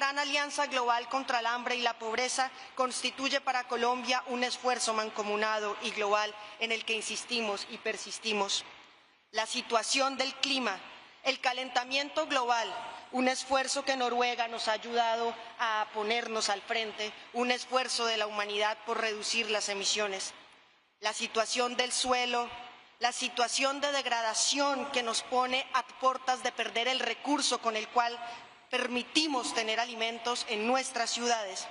Gran Alianza Global contra el Hambre y la Pobreza constituye para Colombia un esfuerzo mancomunado y global en el que insistimos y persistimos. La situación del clima, el calentamiento global, un esfuerzo que Noruega nos ha ayudado a ponernos al frente, un esfuerzo de la humanidad por reducir las emisiones. La situación del suelo, la situación de degradación que nos pone a puertas de perder el recurso con el cual permitimos tener alimentos en nuestras ciudades.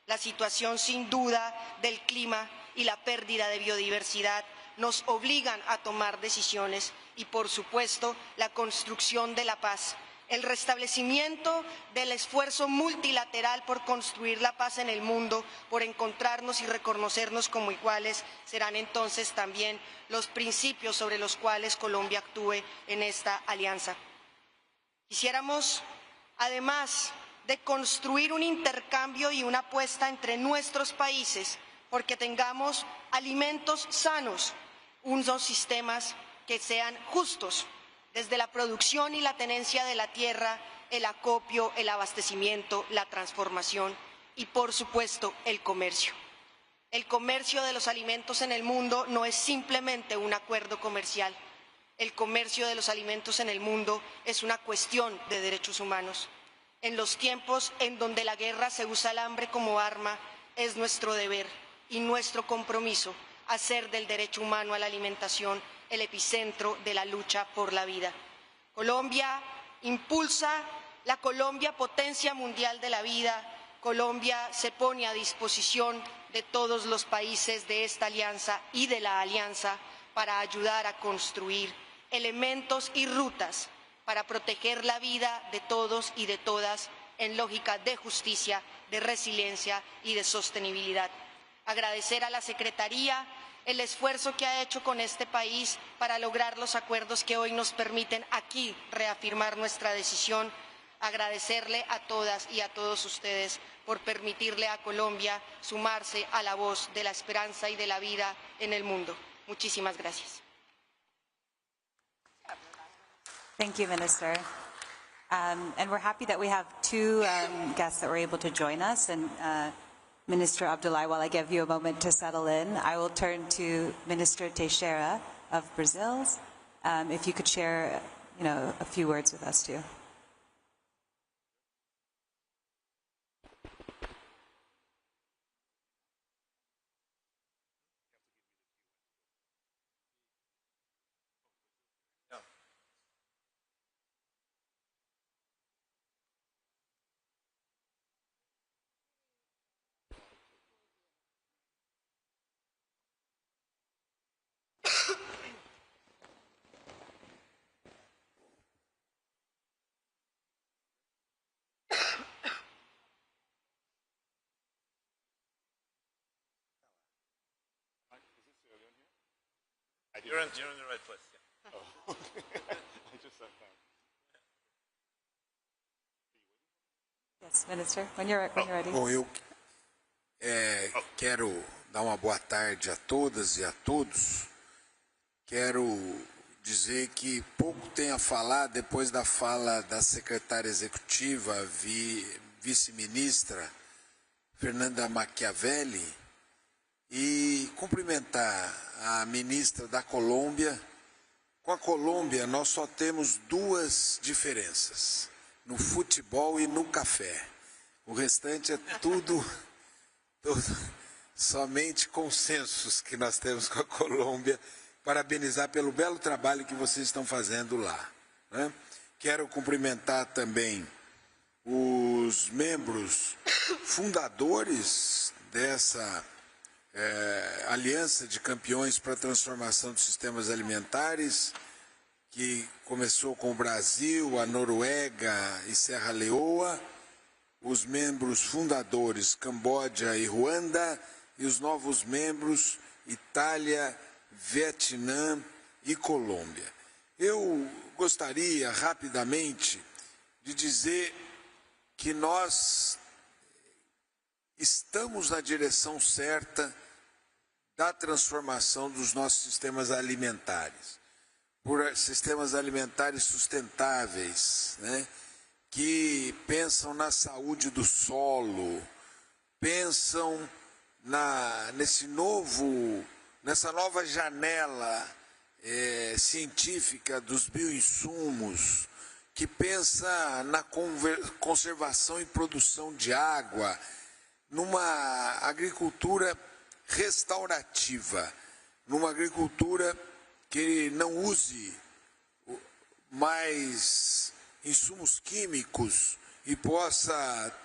La situación sin duda del clima y la pérdida de biodiversidad nos obligan a tomar decisiones y, por supuesto, la construcción de la paz, el restablecimiento del esfuerzo multilateral por construir la paz en el mundo, por encontrarnos y reconocernos como iguales, serán entonces también los principios sobre los cuales Colombia actúe en esta alianza. Quisiéramos, además de construir un intercambio y una apuesta entre nuestros países, porque tengamos alimentos sanos, unos sistemas que sean justos, desde la producción y la tenencia de la tierra, el acopio, el abastecimiento, la transformación y, por supuesto, el comercio. El comercio de los alimentos en el mundo no es simplemente un acuerdo comercial. El comercio de los alimentos en el mundo es una cuestión de derechos humanos. En los tiempos en donde la guerra se usa el hambre como arma, es nuestro deber y nuestro compromiso hacer del derecho humano a la alimentación el epicentro de la lucha por la vida. Colombia impulsa la Colombia potencia mundial de la vida. Colombia se pone a disposición de todos los países de esta alianza y de la alianza para ayudar a construir elementos y rutas para proteger la vida de todos y de todas en lógica de justicia, de resiliencia y de sostenibilidad. Agradecer a la Secretaría el esfuerzo que ha hecho con este país para lograr los acuerdos que hoy nos permiten aquí reafirmar nuestra decisión. Agradecerle a todas y a todos ustedes por permitirle a Colombia sumarse a la voz de la esperanza y de la vida en el mundo. Muchísimas gracias. Thank you, Minister. And we're happy that we have two guests that were able to join us. And Minister Abdullahi, while I give you a moment to settle in, I will turn to Minister Teixeira of Brazil. If you could share, a few words with us too. You're in the right place. Yeah. Oh, okay. I just sat down. Yes, Minister, when you're ready. Bom, eu quero dar uma boa tarde a todas e a todos. Quero dizer que pouco tenho a falar depois da fala da secretária executiva, vice-ministra Fernanda Machiavelli, e cumprimentar a ministra da Colômbia. Com a Colômbia, nós só temos duas diferenças, no futebol e no café. O restante é tudo somente consensos que nós temos com a Colômbia. Parabenizar pelo belo trabalho que vocês estão fazendo lá, né? Quero cumprimentar também os membros fundadores dessa Aliança de Campeões para a Transformação dos Sistemas Alimentares, que começou com o Brasil, a Noruega e Serra Leoa, os membros fundadores Camboja e Ruanda, e os novos membros Itália, Vietnã e Colômbia. Eu gostaria rapidamente de dizer que nós estamos na direção certa da transformação dos nossos sistemas alimentares, por sistemas alimentares sustentáveis, né, que pensam na saúde do solo, pensam nessa nova janela científica dos bioinsumos, que pensa na conservação e produção de água, numa agricultura restaurativa, numa agricultura que não use mais insumos químicos e possa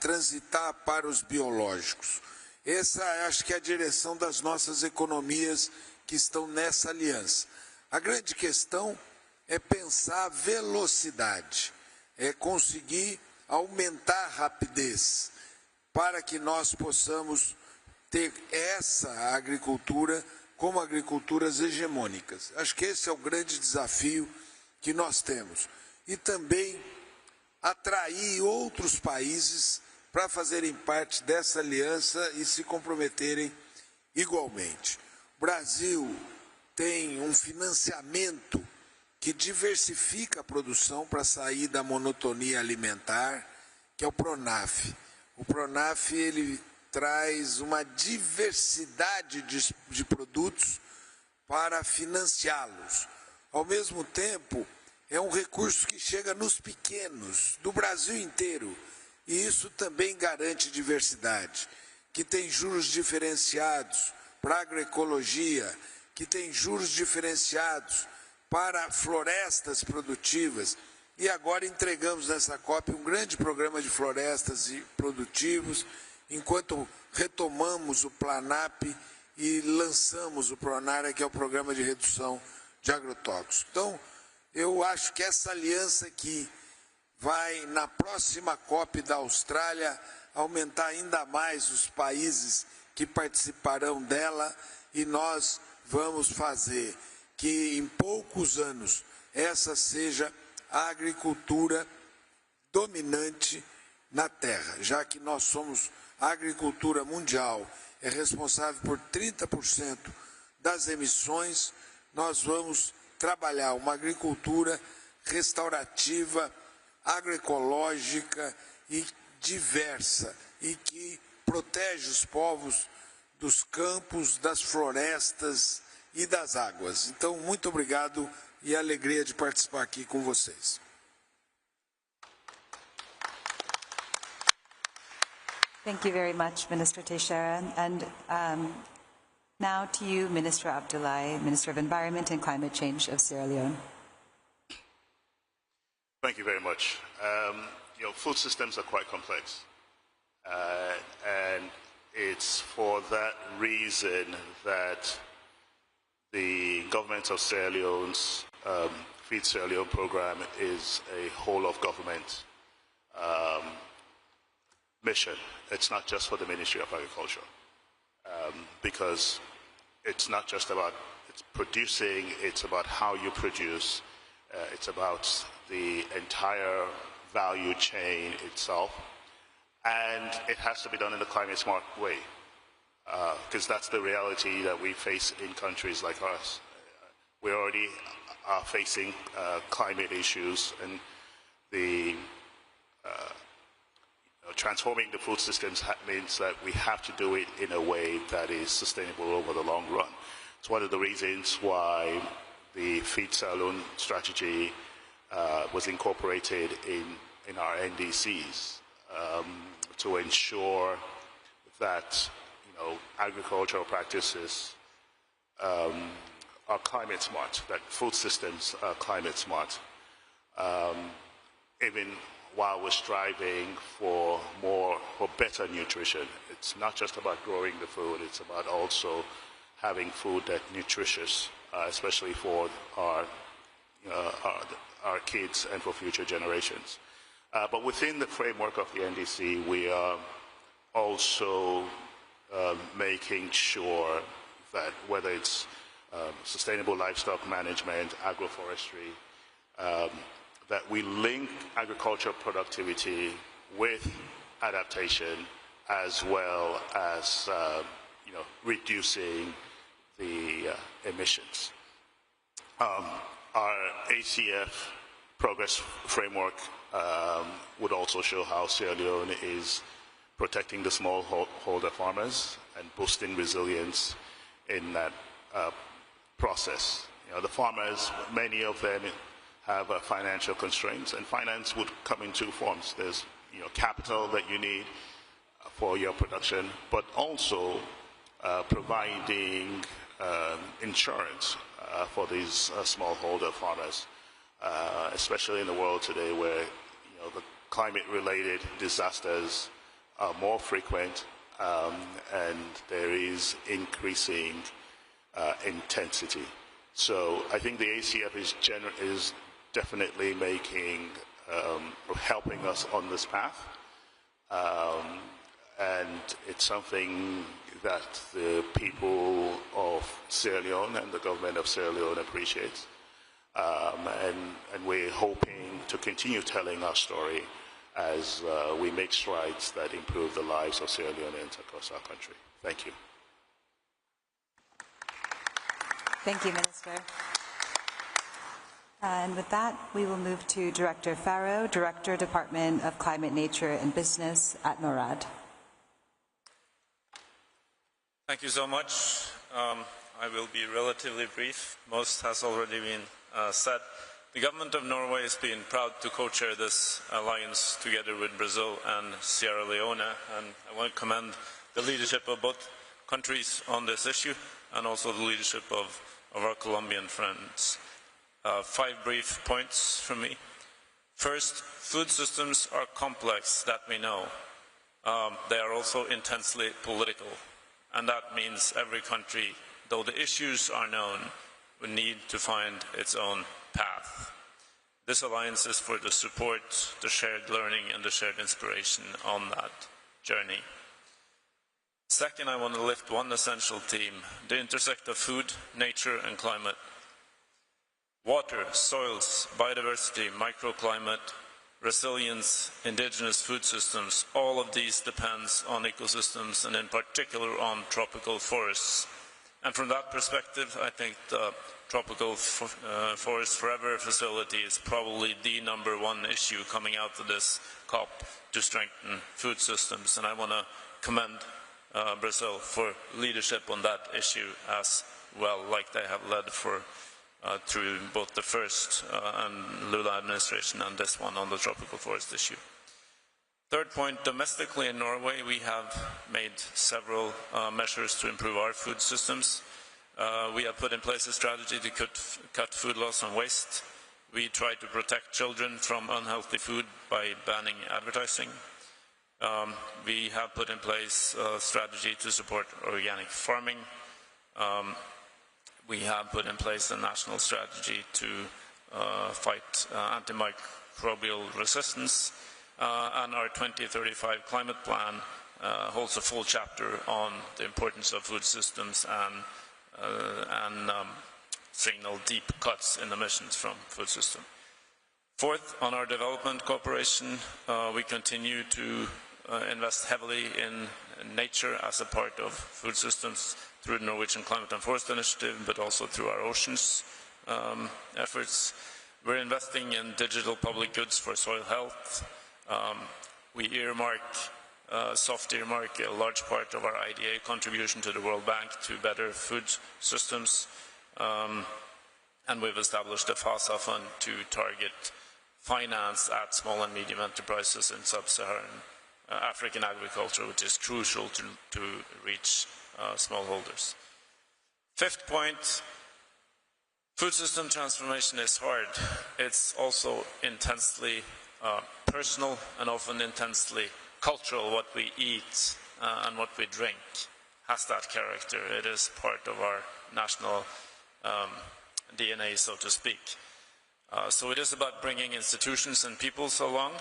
transitar para os biológicos. Essa acho que é a direção das nossas economias que estão nessa aliança. A grande questão é pensar a velocidade, é conseguir aumentar a rapidez para que nós possamos ter essa agricultura como agriculturas hegemônicas. Acho que esse é o grande desafio que nós temos. E também atrair outros países para fazerem parte dessa aliança e se comprometerem igualmente. O Brasil tem um financiamento que diversifica a produção para sair da monotonia alimentar, que é o PRONAF. O PRONAF ele traz uma diversidade de produtos para financiá-los. Ao mesmo tempo, é um recurso que chega nos pequenos, do Brasil inteiro, e isso também garante diversidade, que tem juros diferenciados para a agroecologia, que tem juros diferenciados para florestas produtivas, e agora entregamos nessa COP um grande programa de florestas e produtivos, enquanto retomamos o PLANAP e lançamos o PRONARA, que é o Programa de Redução de Agrotóxicos. Então, eu acho que essa aliança aqui vai, na próxima COP da Austrália, aumentar ainda mais os países que participarão dela, e nós vamos fazer que, em poucos anos, essa seja a agricultura dominante na Terra, já que nós somos a agricultura mundial, é responsável por 30% das emissões, nós vamos trabalhar uma agricultura restaurativa, agroecológica e diversa, e que protege os povos dos campos, das florestas e das águas. Então, muito obrigado e alegria de participar aqui com vocês. Thank you very much, Minister Teixeira. And now to you, Minister Abdullahi, Minister of Environment and Climate Change of Sierra Leone. Thank you very much. Food systems are quite complex. And it's for that reason that the government of Sierra Leone's Feed Sierra Leone program is a whole-of-government mission. It's not just for the Ministry of Agriculture, because it's not just about producing, it's about how you produce, it's about the entire value chain itself, and it has to be done in a climate-smart way, because that's the reality that we face in countries like ours. We already are facing climate issues, and the transforming the food systems means that we have to do it in a way that is sustainable over the long run. It's one of the reasons why the Feed Sierra Leone strategy was incorporated in our NDCs to ensure that agricultural practices are climate smart, that food systems are climate smart, even while we're striving for better nutrition. It's not just about growing the food, it's about also having food that's nutritious, especially for our kids and for future generations. But within the framework of the NDC, we are also making sure that whether it's sustainable livestock management, agroforestry, that we link agricultural productivity with adaptation, as well as reducing the emissions. Our ACF progress framework would also show how Sierra Leone is protecting the smallholder farmers and boosting resilience in that process. You know, the farmers, many of them have financial constraints, and finance would come in two forms. There's capital that you need for your production, but also providing insurance for these smallholder farmers, especially in the world today where the climate-related disasters are more frequent and there is increasing intensity. So I think the ACF is definitely helping us on this path, and it's something that the people of Sierra Leone and the government of Sierra Leone appreciates, and we're hoping to continue telling our story as we make strides that improve the lives of Sierra Leoneans across our country. Thank you. Thank you, Minister. And with that, we will move to Director Farrow, Director, Department of Climate, Nature and Business at NORAD. Thank you so much. I will be relatively brief. Most has already been said. The government of Norway has been proud to co-chair this alliance together with Brazil and Sierra Leone, and I want to commend the leadership of both countries on this issue and also the leadership of our Colombian friends. 5 brief points from me. First, food systems are complex, that we know. They are also intensely political, and that means every country, though the issues are known, will need to find its own path. This alliance is for the support, the shared learning, and the shared inspiration on that journey. Second, I want to lift one essential theme, the intersect of food, nature, and climate. Water, soils, biodiversity, microclimate, resilience, indigenous food systems, all of these depends on ecosystems and in particular on tropical forests. And from that perspective, I think the Tropical Forest Forever facility is probably the #1 issue coming out of this COP to strengthen food systems. And I want to commend Brazil for leadership on that issue as well, like they have led for through both the first and Lula administration and this one on the tropical forest issue. Third point, domestically in Norway, we have made several measures to improve our food systems. We have put in place a strategy to cut food loss and waste. We try to protect children from unhealthy food by banning advertising. We have put in place a strategy to support organic farming. We have put in place a national strategy to fight antimicrobial resistance, and our 2035 climate plan holds a full chapter on the importance of food systems and signal deep cuts in emissions from food system. Fourth, on our development cooperation, we continue to invest heavily in nature as a part of food systems through the Norwegian Climate and Forest Initiative, but also through our oceans efforts. We're investing in digital public goods for soil health. We soft earmark a large part of our IDA contribution to the World Bank to better food systems. And we've established a FASA fund to target finance at small and medium enterprises in sub-Saharan African agriculture, which is crucial to reach smallholders. Fifth point, food system transformation is hard. It's also intensely personal and often intensely cultural. What we eat and what we drink has that character. It is part of our national DNA, so to speak. So it is about bringing institutions and peoples along.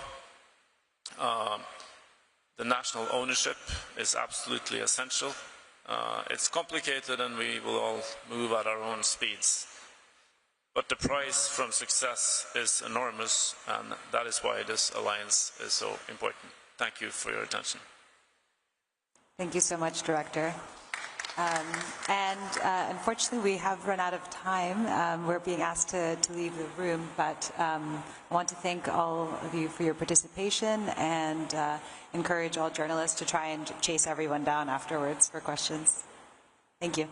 The national ownership is absolutely essential. It's complicated and we will all move at our own speeds. But the price from success is enormous, and that is why this alliance is so important. Thank you for your attention. Thank you so much, Director. Unfortunately, we have run out of time. We're being asked to leave the room, but I want to thank all of you for your participation and encourage all journalists to try and chase everyone down afterwards for questions. Thank you.